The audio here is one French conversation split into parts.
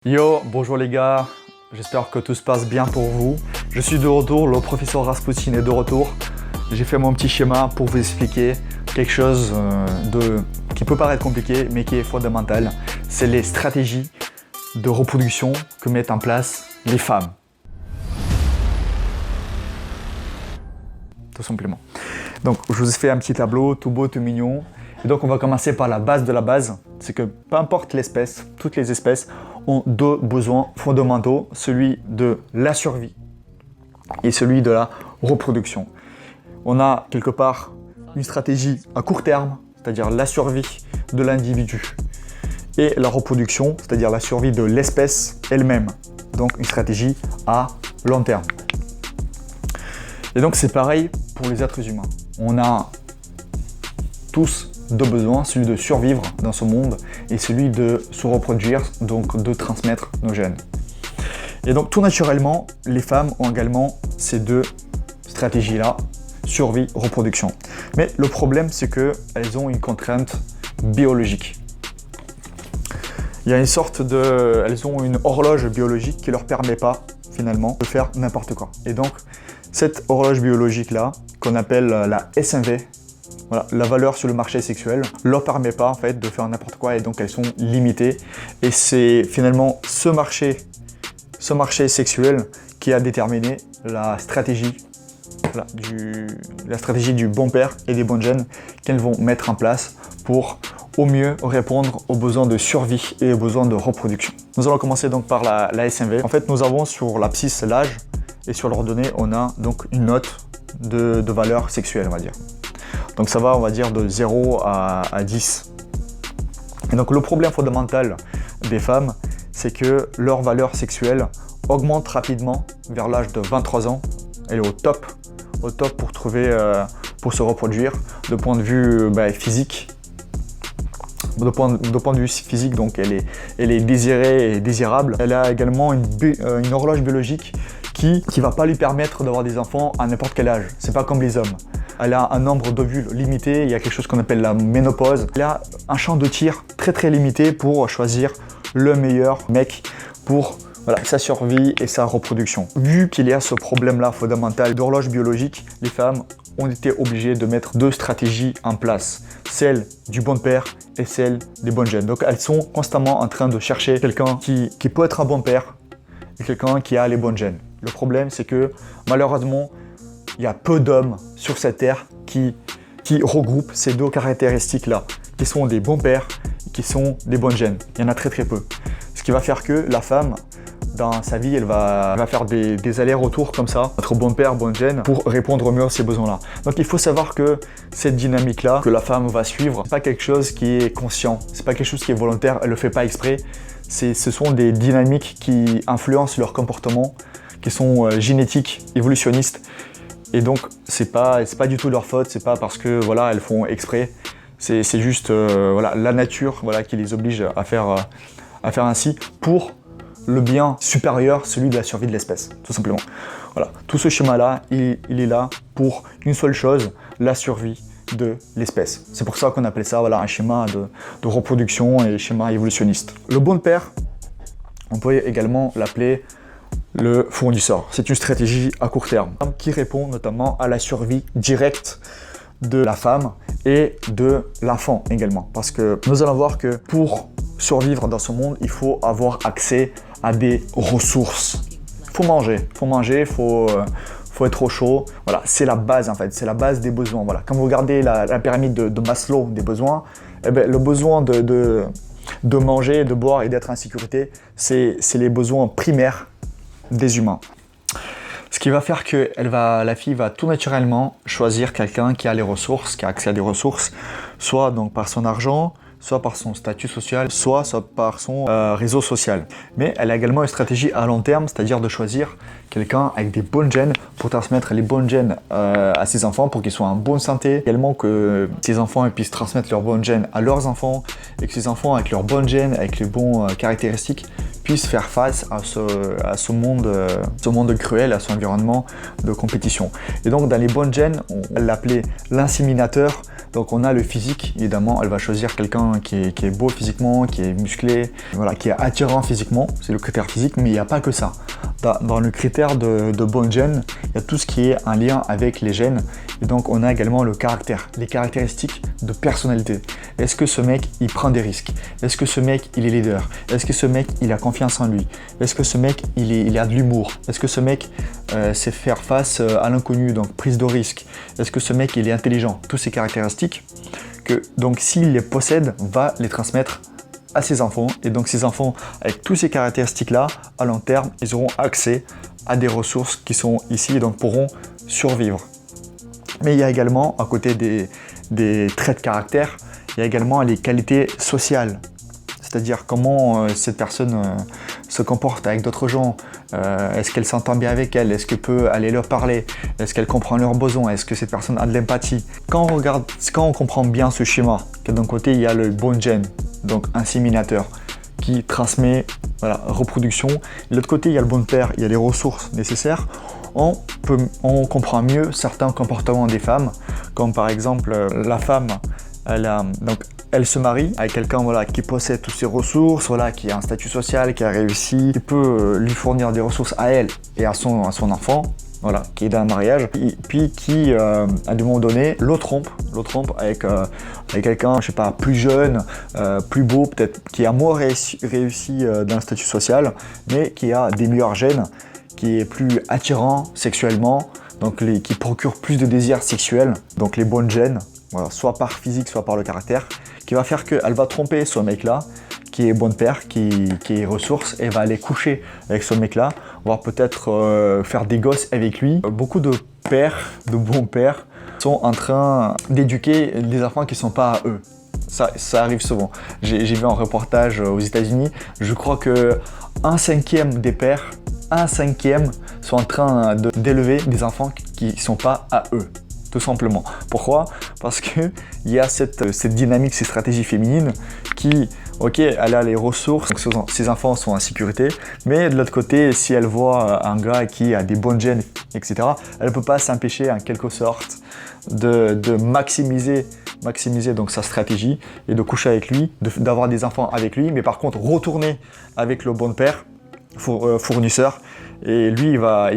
Yo, bonjour les gars, j'espère que tout se passe bien pour vous. Je suis de retour, le professeur Rasputin est de retour. J'ai fait mon petit schéma pour vous expliquer quelque chose qui peut paraître compliqué mais qui est fondamental. C'est les stratégies de reproduction que mettent en place les femmes. Tout simplement. Donc je vous ai fait un petit tableau tout beau, tout mignon. Et donc on va commencer par la base de la base. C'est que peu importe l'espèce, toutes les espèces ont deux besoins fondamentaux, celui de la survie et celui de la reproduction. On a quelque part une stratégie à court terme, c'est-à-dire la survie de l'individu, et la reproduction, c'est-à-dire la survie de l'espèce elle-même, donc une stratégie à long terme. Et donc c'est pareil pour les êtres humains. On a tous deux besoins, celui de survivre dans ce monde et celui de se reproduire, donc de transmettre nos gènes. Et donc tout naturellement, les femmes ont également ces deux stratégies-là, survie, reproduction. Mais le problème, c'est qu'elles ont une contrainte biologique. Il y a une sorte de... Elles ont une horloge biologique qui ne leur permet pas, finalement, de faire n'importe quoi. Et donc, cette horloge biologique-là, qu'on appelle la SMV, voilà, la valeur sur le marché sexuel, ne leur permet pas en fait de faire n'importe quoi et donc elles sont limitées. Et c'est finalement ce marché sexuel qui a déterminé la stratégie, voilà, la stratégie du bon père et des bonnes gènes qu'elles vont mettre en place pour au mieux répondre aux besoins de survie et aux besoins de reproduction. Nous allons commencer donc par la SMV. En fait, nous avons sur l'abscisse l'âge et sur l'ordonnée, on a donc une note de valeur sexuelle, on va dire. Donc ça va, on va dire, de 0 à 10. Et donc le problème fondamental des femmes, c'est que leur valeur sexuelle augmente rapidement vers l'âge de 23 ans. Elle est au top pour se reproduire de point de vue physique. De point de vue physique, donc elle est désirée et désirable. Elle a également une horloge biologique qui ne va pas lui permettre d'avoir des enfants à n'importe quel âge. C'est pas comme les hommes. Elle a un nombre d'ovules limité, il y a quelque chose qu'on appelle la ménopause. Elle a un champ de tir très limité pour choisir le meilleur mec pour sa survie et sa reproduction. Vu qu'il y a ce problème-là fondamental d'horloge biologique, les femmes ont été obligées de mettre deux stratégies en place. Celle du bon père et celle des bonnes gènes. Donc elles sont constamment en train de chercher quelqu'un qui peut être un bon père et quelqu'un qui a les bonnes gènes. Le problème, c'est que malheureusement, il y a peu d'hommes sur cette terre qui regroupent ces deux caractéristiques-là, qui sont des bons pères et qui sont des bonnes gènes. Il y en a très peu. Ce qui va faire que la femme, dans sa vie, elle va faire des allers-retours comme ça, entre bon père, bonne gène, pour répondre au mieux à ces besoins-là. Donc il faut savoir que cette dynamique-là, que la femme va suivre, c'est pas quelque chose qui est conscient, c'est pas quelque chose qui est volontaire, elle le fait pas exprès. Ce sont des dynamiques qui influencent leur comportement, qui sont génétiques, évolutionnistes. Et donc, c'est pas du tout leur faute, c'est pas parce que voilà, elles font exprès. C'est juste la nature qui les oblige à faire ainsi pour le bien supérieur, celui de la survie de l'espèce, tout simplement. Voilà. Tout ce schéma-là, il est là pour une seule chose, la survie de l'espèce. C'est pour ça qu'on appelle ça un schéma de reproduction et schéma évolutionniste. Le bon père, on peut également l'appeler le fournisseur. C'est une stratégie à court terme qui répond notamment à la survie directe de la femme et de l'enfant également. Parce que nous allons voir que pour survivre dans ce monde, il faut avoir accès à des ressources. Il faut manger, il faut être au chaud. Voilà, c'est la base en fait, c'est la base des besoins. Voilà. Quand vous regardez la pyramide de Maslow des besoins, le besoin de manger, de boire et d'être en sécurité, c'est les besoins primaires des humains. Ce qui va faire que la fille va tout naturellement choisir quelqu'un qui a les ressources, qui a accès à des ressources, soit donc par son argent, soit par son statut social, soit par son réseau social. Mais elle a également une stratégie à long terme, c'est-à-dire de choisir quelqu'un avec des bonnes gènes pour transmettre les bonnes gènes à ses enfants pour qu'ils soient en bonne santé. Également que ses enfants puissent transmettre leurs bonnes gènes à leurs enfants et que ces enfants avec leurs bonnes gènes, avec les bons caractéristiques, puissent faire face à ce monde cruel, à son environnement de compétition. Et donc dans les bonnes gènes, on l'appelait l'inséminateur Donc on a le physique, évidemment, elle va choisir quelqu'un qui est beau physiquement, qui est musclé, voilà, qui est attirant physiquement, c'est le critère physique, mais il n'y a pas que ça. Dans le critère de bonne gène, il y a tout ce qui est un lien avec les gènes, et donc on a également le caractère, les caractéristiques de personnalité. Est-ce que ce mec, il prend des risques? Est-ce que ce mec, il est leader? Est-ce que ce mec, il a confiance en lui? Est-ce que ce mec, il a de l'humour? Est-ce que ce mec sait faire face à l'inconnu, donc prise de risque? Est-ce que ce mec, il est intelligent? Toutes ces caractéristiques que, donc, s'il les possède, va les transmettre à ses enfants. Et donc, ces enfants, avec toutes ces caractéristiques-là, à long terme, ils auront accès à des ressources qui sont ici et donc pourront survivre. Mais il y a également, à côté des traits de caractère, il y a également les qualités sociales. C'est-à-dire comment cette personne se comporte avec d'autres gens. Est-ce qu'elle s'entend bien avec elle? Est-ce qu'elle peut aller leur parler? Est-ce qu'elle comprend leurs besoins? Est-ce que cette personne a de l'empathie? Quand on comprend bien ce schéma, que d'un côté il y a le bon gène, donc inséminateur, qui transmet reproduction. De l'autre côté il y a le bon père, il y a les ressources nécessaires. On comprend mieux certains comportements des femmes, comme par exemple la femme, elle se marie avec quelqu'un qui possède toutes ses ressources, qui a un statut social, qui a réussi, qui peut lui fournir des ressources à elle et à son enfant, qui est dans un mariage, puis qui, à des moments donnés, le trompe avec quelqu'un, je sais pas, plus jeune, plus beau, peut-être, qui a moins réussi dans le statut social, mais qui a des meilleurs gènes, qui est plus attirant sexuellement, donc qui procure plus de désir sexuel, donc les bonnes gènes, soit par physique, soit par le caractère, qui va faire qu'elle va tromper ce mec-là, qui est bon père, qui est ressource, et va aller coucher avec ce mec-là, voire peut-être faire des gosses avec lui. Beaucoup de pères, de bons pères, sont en train d'éduquer des enfants qui ne sont pas à eux. Ça arrive souvent. J'ai vu un reportage aux États-Unis, je crois que 1/5 des pères, 1/5 sont en train d'élever des enfants qui ne sont pas à eux. Tout simplement. Pourquoi? Parce qu'il y a cette dynamique, ces stratégies féminines qui, ok, elle a les ressources, donc ses enfants sont en sécurité, mais de l'autre côté, si elle voit un gars qui a des bonnes gènes, etc., elle ne peut pas s'empêcher en quelque sorte de maximiser donc sa stratégie et de coucher avec lui, d'avoir des enfants avec lui, mais par contre retourner avec le bon père, fournisseur, et lui il va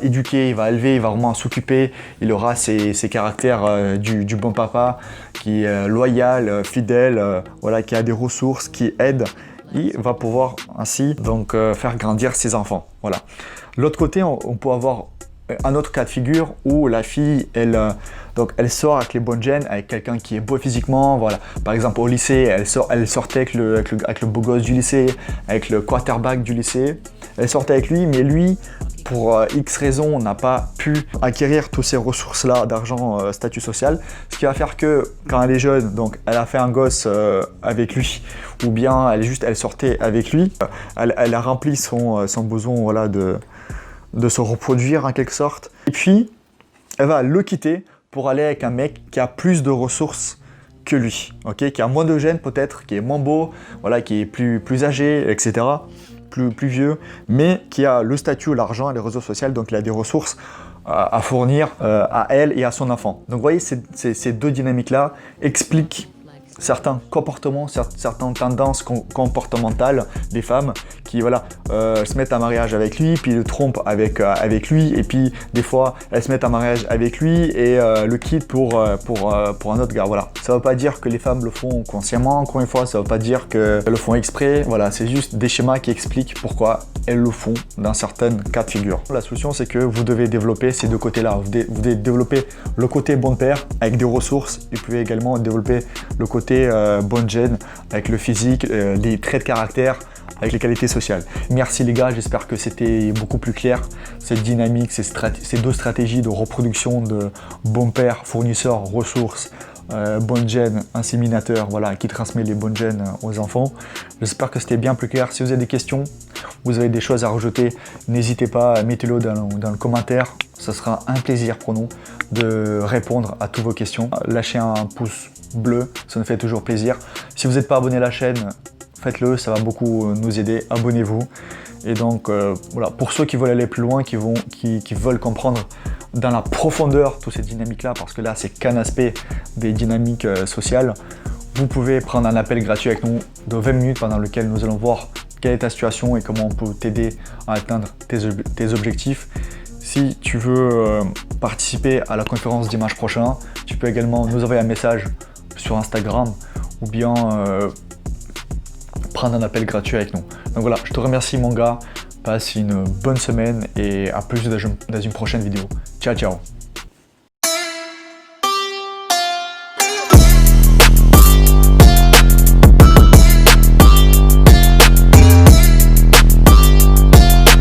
éduquer, il va élever, il va vraiment s'occuper, il aura ses caractères du bon papa qui est loyal, fidèle, qui a des ressources, qui aide. Il va pouvoir ainsi donc faire grandir ses enfants. De l'autre côté, on peut avoir un autre cas de figure où la fille, elle sort avec les bonnes gènes, avec quelqu'un qui est beau physiquement, Par exemple, au lycée, elle sortait avec le beau gosse du lycée, avec le quarterback du lycée. Elle sortait avec lui, mais lui, pour X raisons, n'a pas pu acquérir toutes ces ressources-là d'argent, statut social. Ce qui va faire que, quand elle est jeune, donc elle a fait un gosse avec lui, ou bien elle sortait avec lui, elle a rempli son besoin de se reproduire en quelque sorte. Et puis, elle va le quitter pour aller avec un mec qui a plus de ressources que lui, qui a moins de gènes peut-être, qui est moins beau, qui est plus âgé, etc., plus vieux, mais qui a le statut, l'argent, les réseaux sociaux, donc il a des ressources à fournir à elle et à son enfant. Donc vous voyez, ces deux dynamiques-là expliquent certains comportements, certaines tendances comportementales des femmes qui se mettent en mariage avec lui, puis le trompent avec lui, et puis des fois elles se mettent en mariage avec lui et le quittent pour un autre gars. Ça ne veut pas dire que les femmes le font consciemment, encore une fois, ça ne veut pas dire qu'elles le font exprès, c'est juste des schémas qui expliquent pourquoi elles le font dans certains cas de figure. La solution, c'est que vous devez développer ces deux côtés-là. Vous devez développer le côté bon père avec des ressources, et puis également développer le côté bonne gène avec le physique, les traits de caractère, avec les qualités sociales. Merci les gars, j'espère que c'était beaucoup plus clair, cette dynamique, ces deux stratégies de reproduction de bon père, fournisseur, ressources, bonne gène, inséminateur, qui transmet les bonnes gènes aux enfants. J'espère que c'était bien plus clair. Si vous avez des questions, vous avez des choses à rajouter, n'hésitez pas, mettez-le dans le commentaire. Ce sera un plaisir pour nous de répondre à toutes vos questions. Lâchez un pouce bleu, ça nous fait toujours plaisir. Si vous n'êtes pas abonné à la chaîne, faites-le, ça va beaucoup nous aider. Abonnez-vous. Et donc pour ceux qui veulent aller plus loin, qui veulent comprendre dans la profondeur toutes ces dynamiques-là, parce que là, c'est qu'un aspect des dynamiques sociales, vous pouvez prendre un appel gratuit avec nous de 20 minutes pendant lequel nous allons voir quelle est ta situation et comment on peut t'aider à atteindre tes objectifs. Si tu veux participer à la conférence dimanche prochain, tu peux également nous envoyer un message sur Instagram ou bien prendre un appel gratuit avec nous. Donc voilà, je te remercie mon gars, passe une bonne semaine et à plus dans une prochaine vidéo. Ciao ciao.